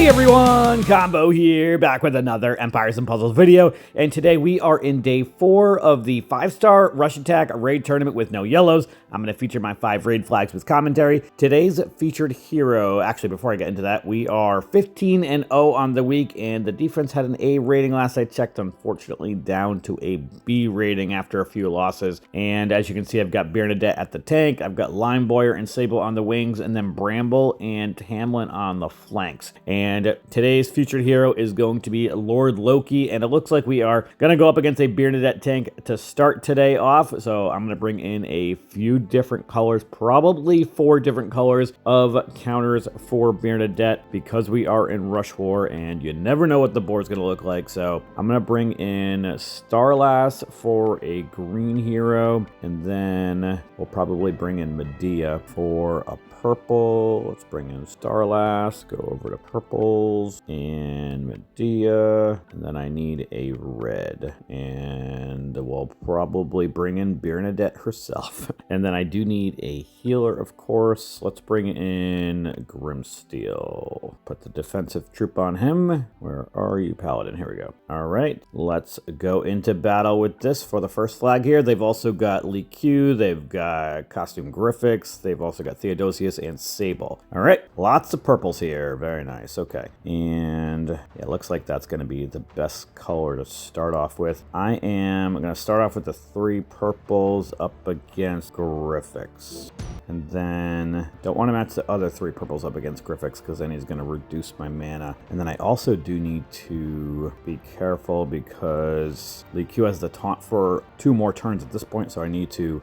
Hey everyone, Combo here, back with another Empires and Puzzles video, and today we are in day 4 of the 5-star Rush Attack Raid Tournament with no yellows. I'm going to feature my 5 raid flags with commentary. Today's featured hero, actually before I get into that, we are 15-0 on the week, and the defense had an A rating last I checked, unfortunately down to a B rating after a few losses. And as you can see, I've got Bernadette at the tank, I've got Lime Boyer and Sable on the wings, and then Bramble and Hamlin on the flanks. And today's featured hero is going to be Lord Loki, and it looks like we are going to go up against a Bernadette tank to start today off. So I'm going to bring in a few different colors, probably 4 different colors of counters for Bernadette, because we are in Rush War and you never know what the board's going to look like. So I'm going to bring in Starlass for a green hero, and then we'll probably bring in Medea for a purple. Let's bring in Starlass, go over to purples and Medea, and then I need a red, and we'll probably bring in Bernadette herself. And then I do need a healer, of course. Let's bring in Grimsteel. Put the defensive troop on him. Where are you, Paladin? Here we go. All right, let's go into battle with this for the first flag here. They've also got Loki, they've got Costume Griffix, they've also got Theodosius and Sable. All right, lots of purples here. Very nice. Okay, and yeah, it looks like that's going to be the best color to start off with. I'm going to start off with the 3 purples up against Griffix, and then don't want to match the other 3 purples up against Griffix because then he's going to reduce my mana. And then I also do need to be careful because Loki has the taunt for 2 more turns at this point, so I need to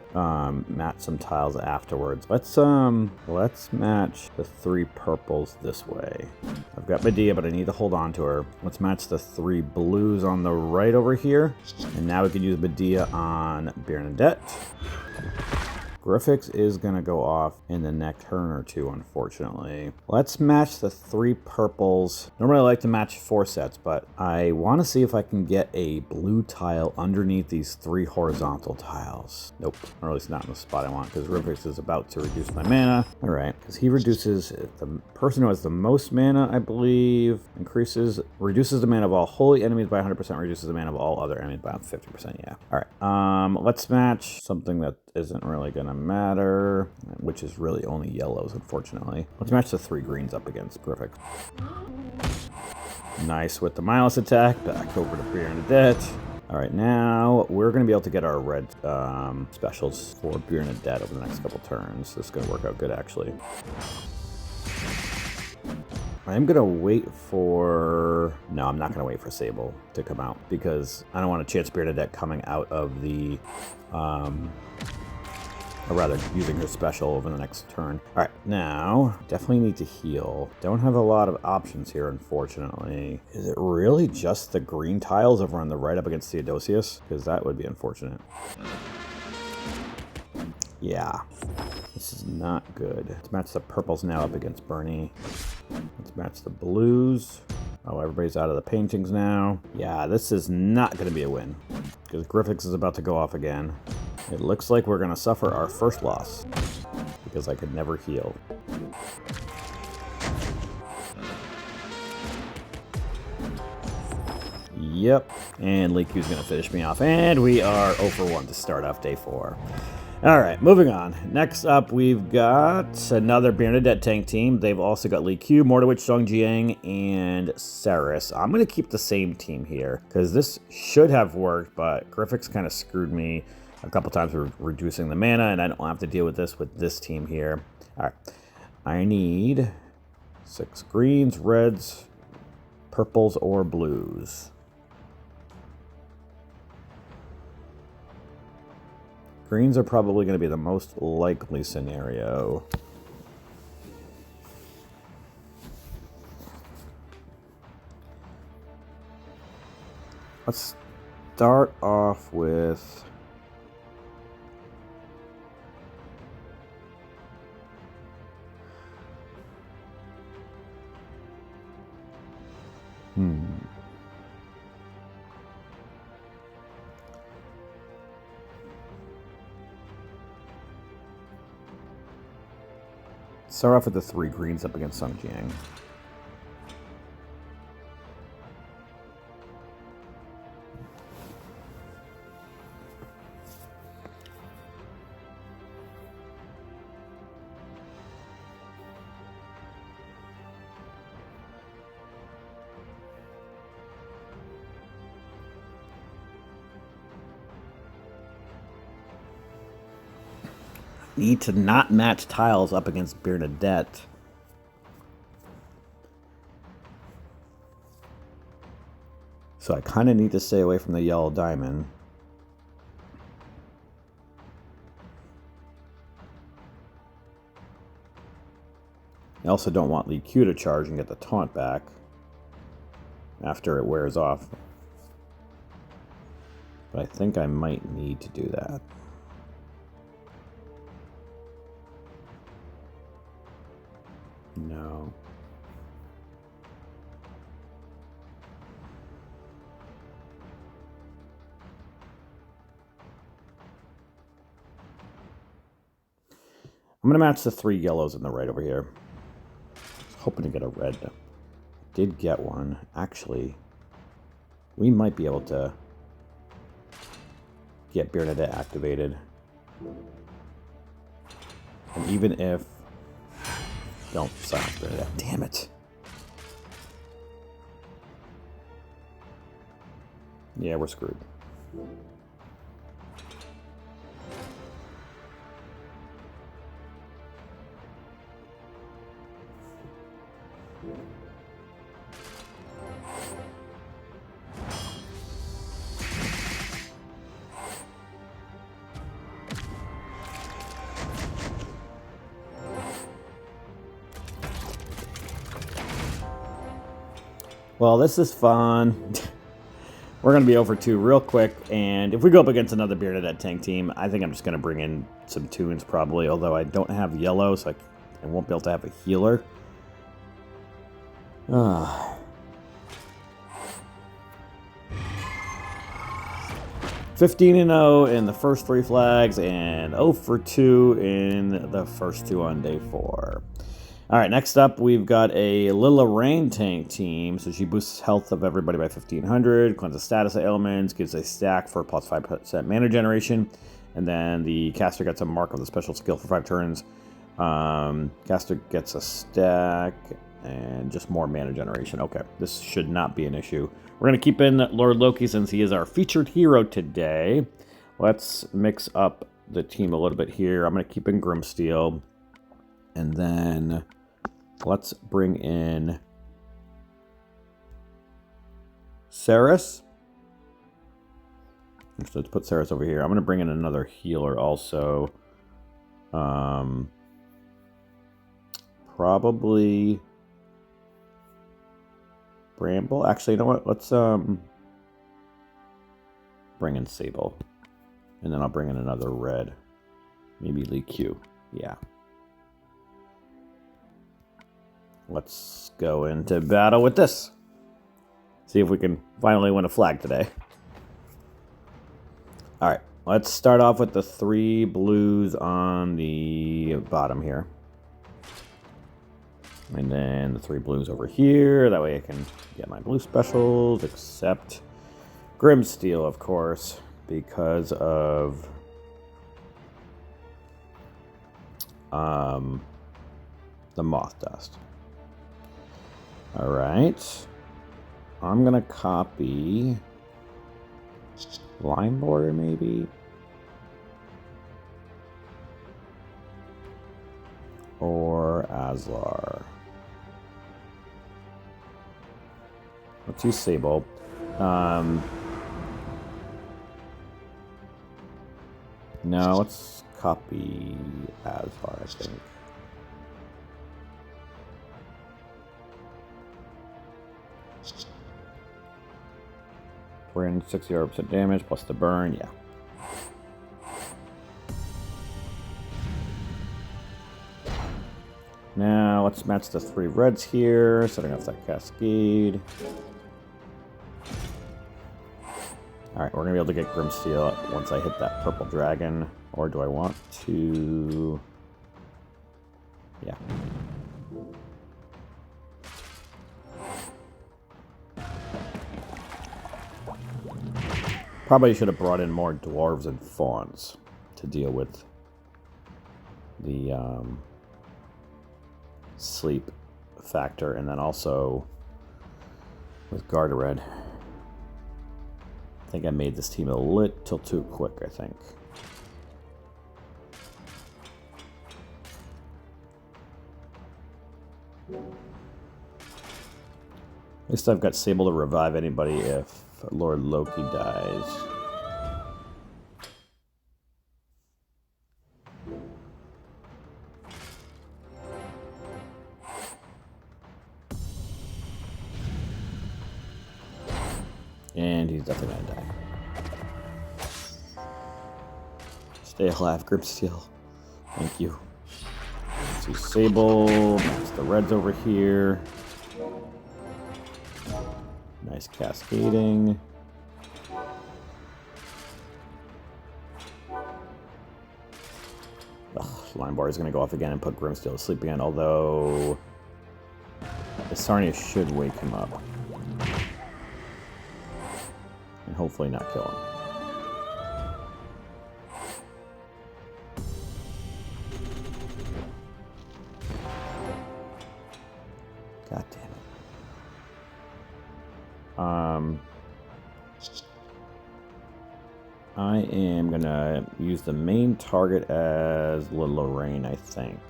match some tiles afterwards. Let's match the 3 purples this way. I've got Medea, but I need to hold on to her. Let's match the 3 blues on the right over here, and now we can use Medea on Bernadette. Griffix is going to go off in the next turn or 2, unfortunately. Let's match the 3 purples. Normally I like to match 4 sets, but I want to see if I can get a blue tile underneath these 3 horizontal tiles. Nope, or at least not in the spot I want, because Griffix is about to reduce my mana. All right, because he reduces, the person who has the most mana, I believe, reduces the mana of all holy enemies by 100%, reduces the mana of all other enemies by 50%, yeah. All right, let's match something that isn't really going to matter, which is really only yellows, unfortunately. Let's match the 3 greens up against Griffix. Nice with the Miles attack. Back over to Bernadette. All right, now we're going to be able to get our red specials for Bernadette over the next couple turns. This is going to work out good, actually. I'm going to wait for... No, I'm not going to wait for Sable to come out because I don't want to chance Bernadette coming out of the... or rather, using her special over the next turn. All right, now, definitely need to heal. Don't have a lot of options here, unfortunately. Is it really just the green tiles over on the right up against Theodosius? Because that would be unfortunate. Yeah, this is not good. Let's match the purples now up against Bernie. Let's match the blues. Oh, everybody's out of the paintings now. Yeah, this is not going to be a win because Griffix is about to go off again. It looks like we're going to suffer our first loss because I could never heal. Yep, and Loki's going to finish me off, and we are 0 for 1 to start off day 4. All right, moving on. Next up, we've got another Bernadette tank team. They've also got Loki, Mordowitch, Zhongjiang, and Saris. I'm going to keep the same team here because this should have worked, but Griffix kind of screwed me a couple times for reducing the mana, and I don't have to deal with this team here. All right, I need 6 greens, reds, purples, or blues. Greens are probably going to be the most likely scenario. Let's start off with... Start off with the 3 greens up against Zhongjiang. need to not match tiles up against Bernadette. So I kind of need to stay away from the yellow diamond. I also don't want Lee Q to charge and get the taunt back after it wears off. But I think I might need to do that. No. I'm going to match the 3 yellows in the right over here. Hoping to get a red. Did get one. Actually, we might be able to get Bernadette activated. And even if... Don't silence Bernadette. Damn it. Yeah, we're screwed. Well, this is fun. We're going to be over 2 real quick, and if we go up against another Bernadette tank team, I think I'm just going to bring in some tunes probably, although I don't have yellow, so I won't be able to have a healer. 15-0 in the first 3 flags, and 0 for 2 in the first 2 on day 4. All right, next up, we've got a Lila Rain tank team. So she boosts health of everybody by 1,500, cleanses status of ailments, gives a stack for plus 5% mana generation, and then the caster gets a mark of the special skill for 5 turns. Caster gets a stack and just more mana generation. Okay, this should not be an issue. We're going to keep in Lord Loki since he is our featured hero today. Let's mix up the team a little bit here. I'm going to keep in Grimsteel, and then... let's bring in Saris. So let's put Saris over here. I'm going to bring in another healer also. Probably Bramble. Actually, you know what? Let's bring in Sable. And then I'll bring in another red. Maybe Lee Q. Yeah. Let's go into battle with this. See if we can finally win a flag today. Alright, let's start off with the 3 blues on the bottom here. And then the 3 blues over here. That way I can get my blue specials, except Grimsteel, of course, because of the moth dust. Alright, I'm going to copy Line Border, maybe? Or Aslar. Let's use Sable. No, let's copy Aslar, I think. We're in 60% damage plus the burn, yeah. Now let's match the 3 reds here, setting off that cascade. Alright, we're gonna be able to get Grimsteel once I hit that purple dragon. Or do I want to... yeah. Probably should have brought in more dwarves and fawns to deal with the sleep factor, and then also with Gardared. I think I made this team a little too quick, I think. least I've got Sable to revive anybody if Lord Loki dies. And he's definitely gonna die. Stay alive, Gripsteel. Thank you. Let's see Sable. That's the reds over here. Nice cascading. Line bar is going to go off again and put Grimsteel to sleep again, although the Sarnia should wake him up. And hopefully not kill him. God damn it. I am going to use the main target as Little Lorraine, I think.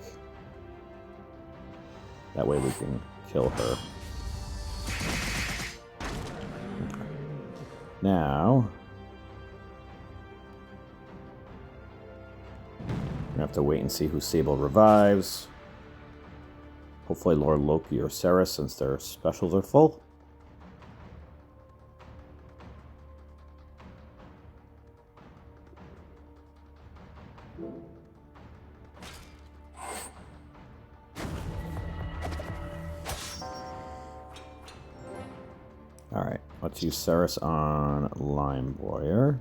That way we can kill her. Now, we're going to have to wait and see who Sable revives. Hopefully Lord Loki or Sarah, since their specials are full. Alright, let's use Ceres on Lime Boyer.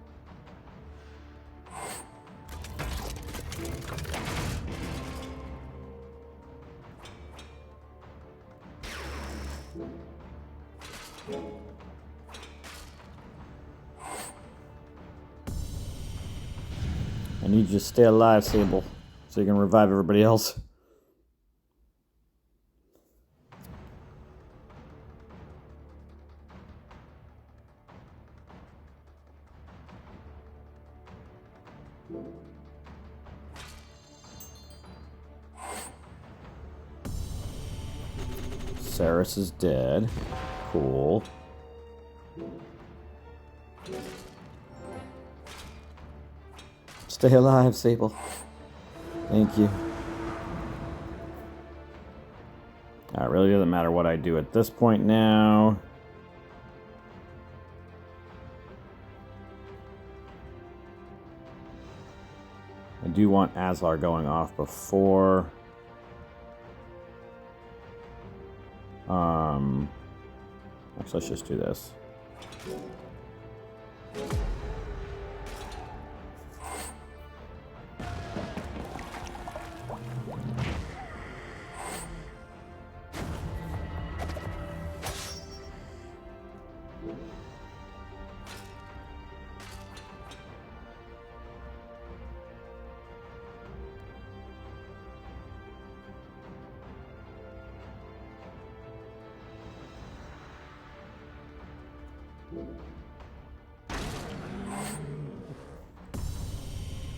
I need you to stay alive, Sable, so you can revive everybody else. Ceres is dead. Cool. Stay alive, Sable. Thank you. It really doesn't matter what I do at this point now. I do want Aslar going off before... Actually, let's just do this.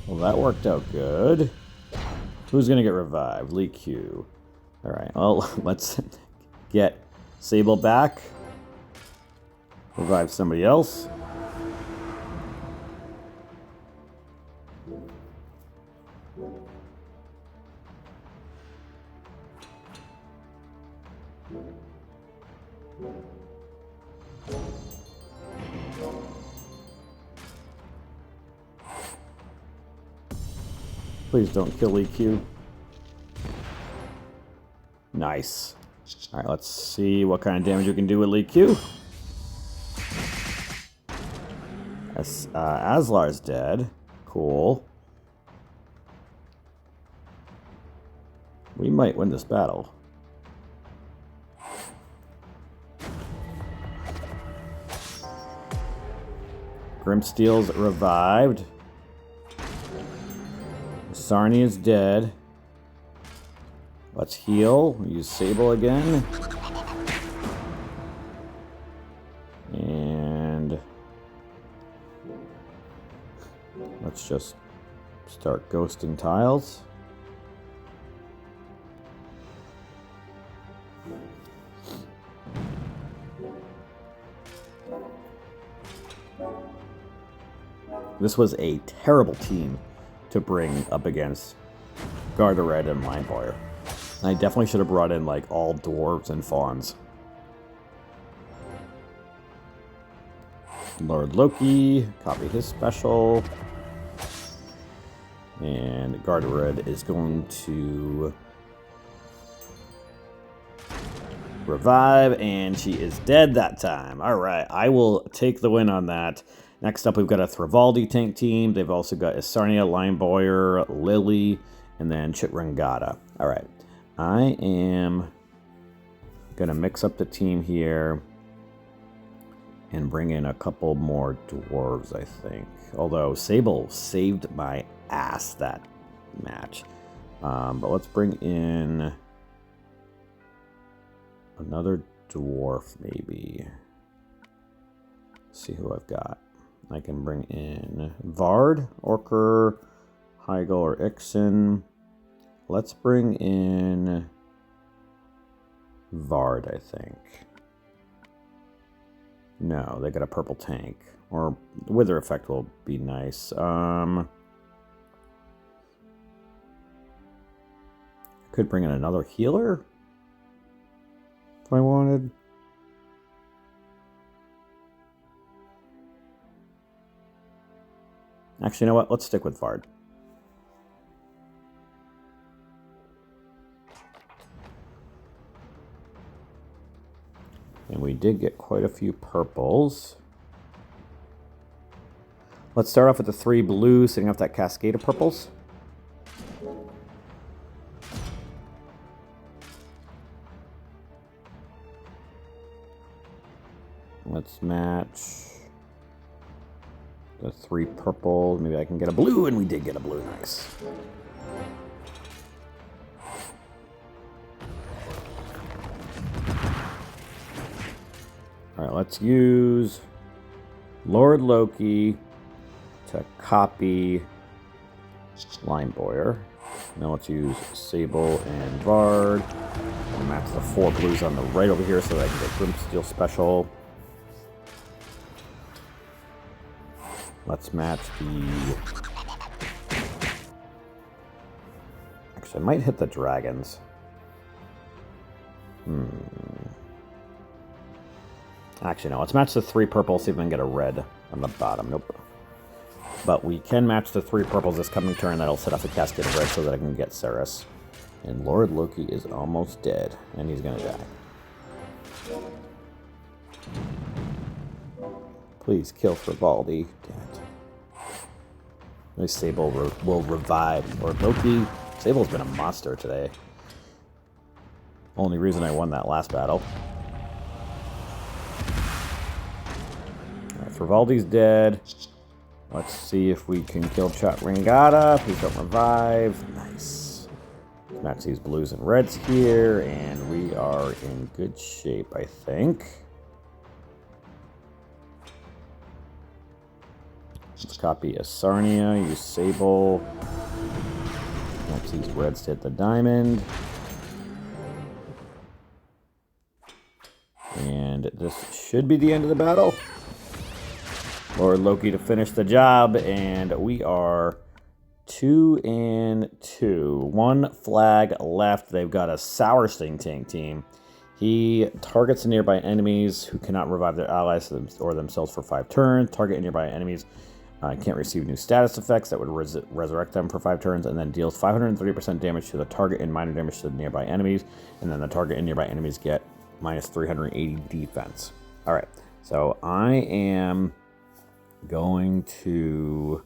Well, that worked out good. Who's gonna get revived? Lee Q. Alright, well, let's get Sable back. Revive somebody else. Please don't kill EQ. Nice. Alright, let's see what kind of damage you can do with EQ. Aslar's dead. Cool. We might win this battle. Grimsteel's revived. Sarni is dead. Let's heal. Use Sable again. And let's just start ghosting tiles. This was a terrible team to bring up against Gardered and Lineboyer. I definitely should have brought in, like, all dwarves and fawns. Lord Loki, copy his special. And Gardered is going to revive, and she is dead that time. All right, I will take the win on that. Next up, we've got a Thrivaldi tank team. They've also got Isarnia, Lineboyer, Lily, and then Chitrangada. All right, I am going to mix up the team here and bring in a couple more dwarves, I think. Although Sable saved my ass that match. But let's bring in another dwarf, maybe. See who I've got. I can bring in Vard, Orker, Heigl, or Ixen. Let's bring in Vard, I think. No, they got a purple tank. Or Wither effect will be nice. Could bring in another healer if I wanted. Actually, you know what? Let's stick with Vard. And we did get quite a few purples. Let's start off with the 3 blues, setting up that cascade of purples. Let's match the 3 purple. Maybe I can get a blue, and we did get a blue. Nice. All right, let's use Lord Loki to copy Lineboyer. Now let's use Sable and Vard. And match the 4 blues on the right over here so that I can get Grimsteel special. Let's match the... Actually, I might hit the dragons. Actually, no. Let's match the 3 purples, see if we can get a red on the bottom. Nope. But we can match the 3 purples this coming turn. That'll set off a cascade of red so that I can get Ceres. And Lord Loki is almost dead, and he's going to die. Please kill Thrivaldi. Damn it. Maybe Sable will revive Lord Loki. Sable's been a monster today. Only reason I won that last battle. Alright, Thrivaldi's dead. Let's see if we can kill Chitrangada. Please don't revive. Nice. Let's match these blues and reds here, and we are in good shape, I think. Let's copy Isarnia, use Sable. Match these reds to hit the diamond. And this should be the end of the battle. Lord Loki to finish the job, and we are 2-2. 1 flag left. They've got a Sour Sting tank team. He targets nearby enemies who cannot revive their allies or themselves for 5 turns. Target nearby enemies can't receive new status effects that would resurrect them for 5 turns, and then deals 530% damage to the target and minor damage to the nearby enemies. And then the target and nearby enemies get minus 380 defense. All right, so I am going to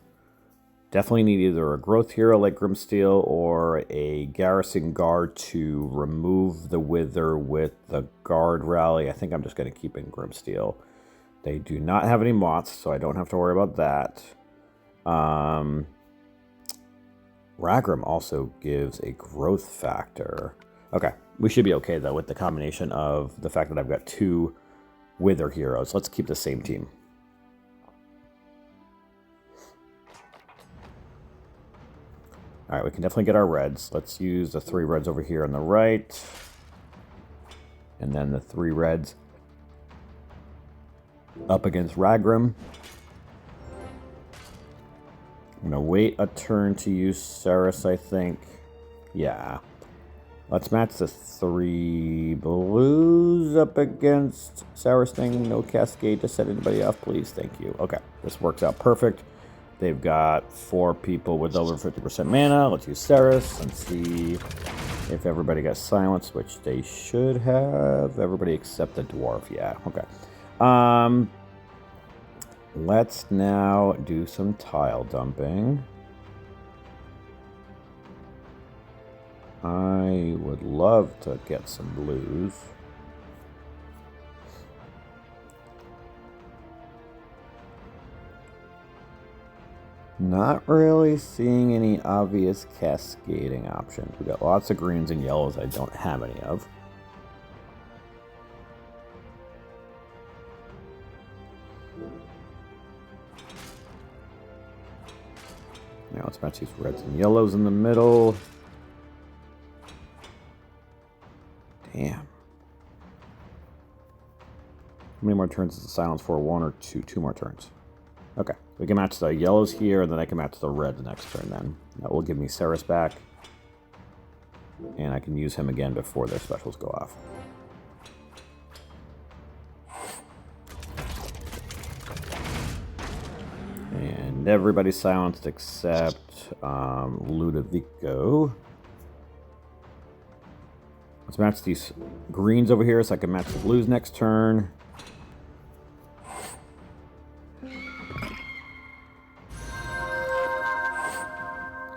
definitely need either a growth hero like Grimsteel or a garrison guard to remove the Wither with the guard rally. I think I'm just going to keep in Grimsteel. They do not have any moths, so I don't have to worry about that. Ragrim also gives a growth factor. Okay, we should be okay, though, with the combination of the fact that I've got 2 Wither heroes. Let's keep the same team. All right, we can definitely get our reds. Let's use the 3 reds over here on the right. And then the 3 reds up against Ragrim. I'm going to wait a turn to use Ceres, I think. Yeah. Let's match the 3 blues up against Ceres thing. No cascade to set anybody off, please. Thank you. Okay, this works out perfect. They've got 4 people with over 50% mana. Let's use Ceres and see if everybody got silenced, which they should have. Everybody except the dwarf. Yeah, okay. Let's now do some tile dumping. I would love to get some blues. Not really seeing any obvious cascading options. We got lots of greens and yellows I don't have any of. Now let's match these reds and yellows in the middle. Damn. How many more turns is the silence for? 1 or 2? 2 more turns. Okay. We can match the yellows here, and then I can match the red the next turn then. That will give me Ceres back. And I can use him again before their specials go off. And everybody's silenced except Ludovico. Let's match these greens over here so I can match the blues next turn.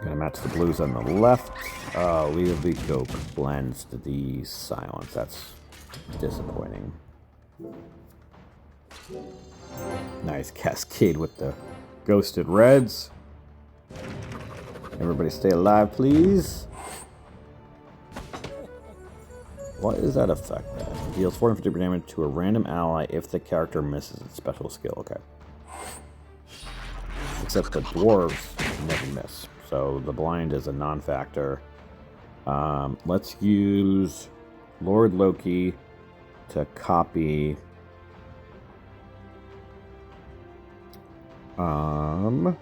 Gonna match the blues on the left. Ludovico blends to the silence. That's disappointing. Nice cascade with the ghosted reds. Everybody stay alive, please. What is that effect then? Deals 450 damage to a random ally if the character misses its special skill. Okay. Except the dwarves never miss. So the blind is a non-factor. Let's use Lord Loki to copy what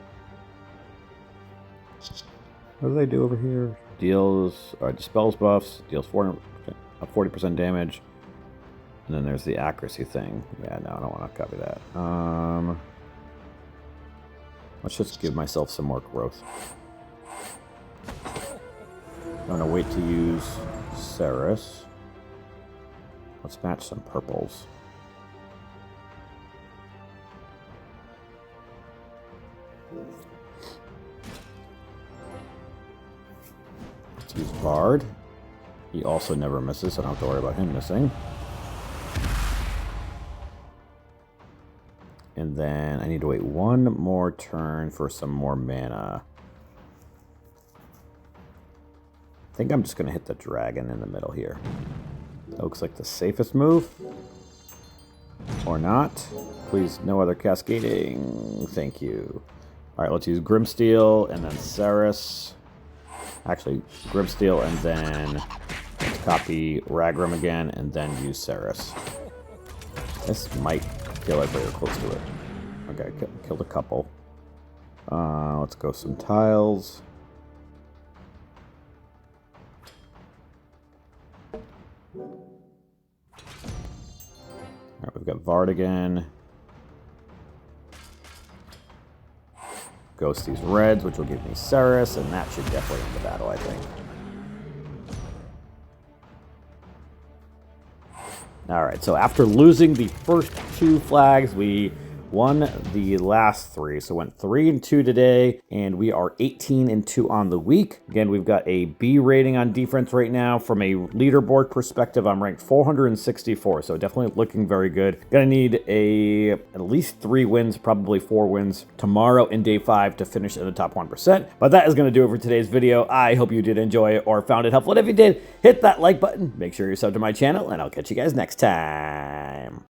do they do over here? Deals dispels buffs, deals 40% damage, and then there's the accuracy thing. Yeah, no, I don't want to copy that. Let's just give myself some more growth. I'm gonna wait to use Ceres. Let's match some purples. Let's use Bard. He also never misses, so I don't have to worry about him missing. And then I need to wait 1 more turn for some more mana. I think I'm just going to hit the dragon in the middle here. That looks like the safest move. Or not. Please, no other cascading. Thank you. Alright, let's use Grimsteel and then Ceres. Actually, Grimsteel and then let's copy Ragrim again and then use Ceres. This might kill it, but you're close to it. Okay, killed a couple. Let's go some tiles. Alright, we've got Vard again. Ghost these reds, which will give me Ceres, and that should definitely end the battle, I think. Alright, so after losing the first 2 flags, we won the last 3. So went 3-2 today, and we are 18-2 on the week. Again, we've got a B rating on defense right now. From a leaderboard perspective, I'm ranked 464, so definitely looking very good. Gonna need at least 3 wins, probably 4 wins tomorrow in day 5 to finish in the top 1%. But that is gonna do it for today's video. I hope you did enjoy it or found it helpful. And if you did, hit that like button, make sure you're subbed to my channel, and I'll catch you guys next time.